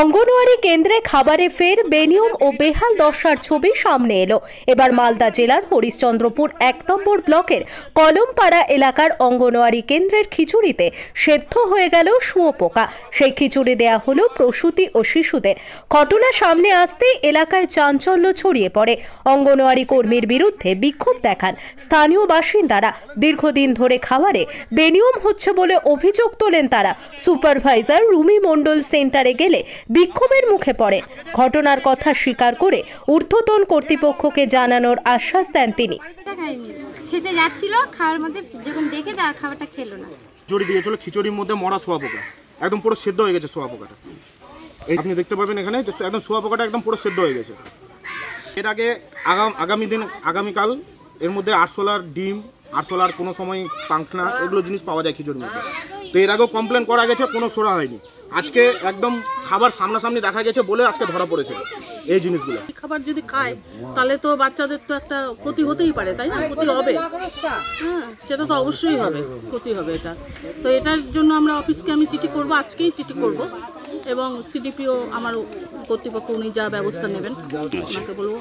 অঙ্গনওয়াড়ি কেন্দ্রে খাবারে ফের বেনিয়ম ও বেহাল দশার ছবি সামনে এলো। এবার মালদা জেলার হরিশ্চন্দ্রপুর ১ নম্বর ব্লকের কলমপাড়া এলাকার অঙ্গনওয়াড়ি কেন্দ্রের খিচুড়িতে সেদ্ধ হয়ে গেল শুঁয়োপোকা। সেই খিচুড়ি দেয়া হলো প্রসূতি ও শিশুদের। ঘটনা সামনে আসতেই এলাকায় চাঞ্চল্য ছড়িয়ে পড়ে। অঙ্গনওয়াড়ি কর্মীর বিরুদ্ধে বিক্ষোভ দেখান স্থানীয় বাসিন্দারা। দীর্ঘদিন ধরে খাবারে বেনিয়ম হচ্ছে বলে অভিযোগ তোলেন তারা। সুপারভাইজার রুমি মণ্ডল সেন্টারে গেলে বিক্ষোভের মুখে পড়েন। ঘটনার কথা স্বীকার করে ঊর্ধ্বতন কর্তৃপক্ষকে জানানোর আশ্বাস দেন তিনি। খেতে যাচ্ছিল, খাওয়ার মধ্যে যখন দেখে তার খাবারটা খেলো না। খিচুড়ি দিয়েছিল, খিচুড়ির মধ্যে মরা শুঁয়োপোকা, একদম পুরো সেদ্ধ হয়ে গেছে শুঁয়োপোকাটা। এই আপনি দেখতে পাবেন এখানে একদম শুঁয়োপোকাটা একদম পুরো সেদ্ধ হয়ে গেছে। এর আগে আগামীকাল এর মধ্যে আরশোলার ডিম, আরশোলার কোনো সময় পাংখনা, এগুলো জিনিস পাওয়া যায় খিচুড়ির মধ্যে। তো এর আগেও কমপ্লেন করা গেছে, কোনো সরা হয়নি। আজকে একদম খাবার সামনাসামনি দেখা গেছে বলে আজকে ধরা পড়েছে এই জিনিসগুলো। খাবার যদি খায় তাহলে তো বাচ্চাদের তো একটা ক্ষতি হতেই পারে, তাই না? ক্ষতি হবে, হ্যাঁ, সেটা তো অবশ্যই হবে, ক্ষতি হবে এটা। তো এটার জন্য আমরা অফিসকে আমি চিঠি করব, আজকেই চিঠি করব, এবং সিডিপিও আমার কর্তৃপক্ষ উনি যা ব্যবস্থা নেবেন ওনাকে বলবো।